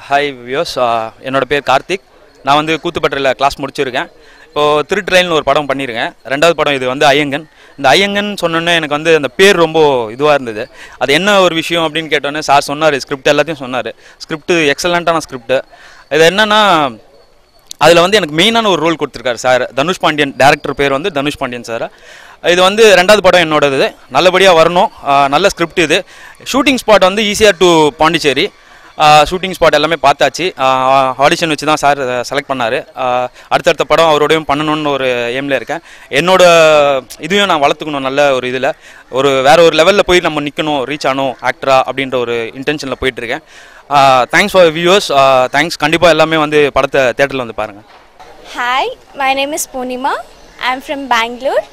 Hi Vios, என்னோட பேர் கார்த்திக். நான் வந்து கூத்துப்பட்டில் கிளாஸ் முடிச்சிருக்கேன். இப்போது திருட்ரெயில்னு ஒரு படம் பண்ணியிருக்கேன். ரெண்டாவது படம் இது வந்து ஐயங்கன். இந்த ஐயங்கன் சொன்னோன்னே எனக்கு வந்து அந்த பேர் ரொம்ப இதுவாக இருந்தது. அது என்ன ஒரு விஷயம் அப்படின்னு கேட்டோன்னே சார் சொன்னார், ஸ்கிரிப்ட் எல்லாத்தையும் சொன்னார். ஸ்கிரிப்ட் எக்ஸலண்ட்டான ஸ்கிரிப்ட். இது என்னென்னா, அதில் வந்து எனக்கு மெயினான ஒரு ரோல் கொடுத்துருக்காரு சார். தனுஷ் பாண்டியன், டேரக்டர் பேர் வந்து தனுஷ் பாண்டியன் சார். இது வந்து ரெண்டாவது படம் என்னோடது. நல்லபடியாக வரணும். நல்ல ஸ்கிரிப்ட் இது. ஷூட்டிங் ஸ்பாட் வந்து ஈஸியாக டு பாண்டிச்சேரி. ஷூட்டிங் ஸ்பாட் எல்லாமே பார்த்தாச்சு. ஆடிஷன் வச்சு தான் சார் செலக்ட் பண்ணார். அடுத்தடுத்த படம் அவரோடையும் பண்ணணும்னு ஒரு எய்மில் இருக்கேன். என்னோட இதையும் நான் வளர்த்துக்கணும். நல்ல ஒரு இதில் வேறு ஒரு லெவலில் போய் நம்ம நிற்கணும், ரீச் ஆகணும் ஆக்டரா அப்படின்ற ஒரு இன்டென்ஷனில் போயிட்டுருக்கேன். Thanks for viewers. தேங்க்ஸ். கண்டிப்பாக எல்லாமே வந்து படத்தை தேட்டரில் வந்து பாருங்கள். Hi, my name is Poonima. I'm from Bangalore.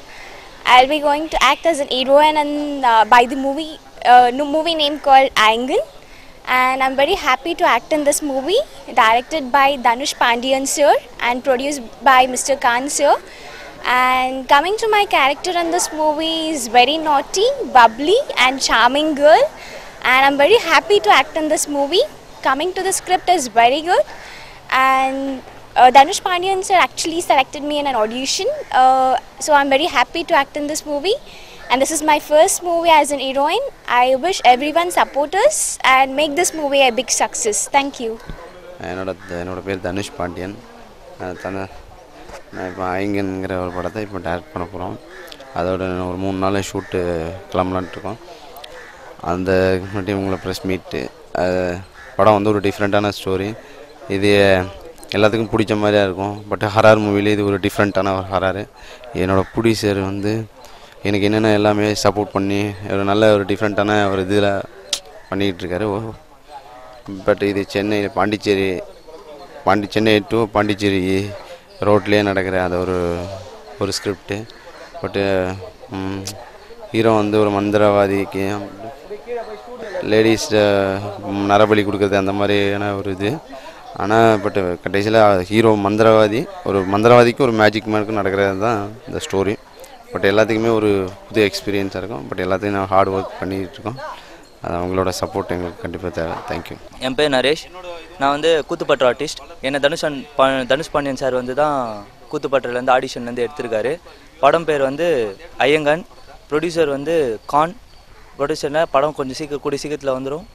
I'll be going to act as an heroine by the movie name called Angan. And I'm very happy to act in this movie, directed by Dhanush Pandiyan sir and produced by Mr. Khan sir. And coming to my character in this movie is very naughty, bubbly and charming girl. And I'm very happy to act in this movie. Coming to the script is very good. And Dhanush Pandiyan sir actually selected me in an audition. So I'm very happy to act in this movie. And this is my first movie as an heroine. I wish everyone support us and make this movie a big success. Thank you. என்னோட பேர் தனுஷ் பாண்டியன். நான் இப்போ ஐங்கன்கிற ஒரு படத்தை இப்போ direct பண்ண போகிறோம். அதோட ஒரு 3 நாள் ஷூட்டு கிளம்பலான்ட்ருக்கோம். அந்த மட்டும் உங்களை ப்ரெஸ் மீட்டு படம் வந்து ஒரு டிஃப்ரெண்ட்டான ஸ்டோரி. இது எல்லாத்துக்கும் பிடிச்ச மாதிரியாக இருக்கும். பட் ஹரார் மூவிலே இது ஒரு டிஃப்ரெண்ட்டான ஒரு ஹராரு. என்னோடய ப்ரொடியூசர் வந்து எனக்கு என்னென்ன எல்லாமே சப்போர்ட் பண்ணி ஒரு நல்ல ஒரு டிஃப்ரெண்ட்டான ஒரு இதில் பண்ணிக்கிட்டுருக்காரு. பட் இது சென்னை டு பாண்டிச்சேரி ரோட்லேயே நடக்கிற அந்த ஒரு ஸ்கிரிப்டு. பட்டு ஹீரோ வந்து ஒரு மந்திரவாதிக்கு லேடிஸ் நரபலி கொடுக்குறது அந்த மாதிரியான ஒரு இது. ஆனால் பட் கடைசியில் ஹீரோ மந்திரவாதிக்கு ஒரு மேஜிக் மேனுக்கும் நடக்கிறது தான் இந்த ஸ்டோரி. பட் எல்லாத்துக்குமே ஒரு புது எக்ஸ்பீரியன்ஸாக இருக்கும். பட் எல்லாத்தையும் நான் ஹார்ட் ஒர்க் பண்ணிகிட்ருக்கோம். அது அவங்களோட சப்போர்ட் எங்களுக்கு கண்டிப்பாக தேவை. தேங்க்யூ. என் பேர் நரேஷ். நான் வந்து கூத்துப்பட்டு ஆர்டிஸ்ட். என்னை தனுஷ் பாண்டியன் சார் வந்து தான் கூத்துப்பட்டுலேருந்து ஆடிஷன்லேருந்து எடுத்திருக்காரு. படம் பேர் வந்து ஐயங்கன். ப்ரொடியூசர் வந்து கான். ப்ரொடியூசரில் படம் கொஞ்சம் கூடிய சீக்கிரத்தில் வந்துடும்.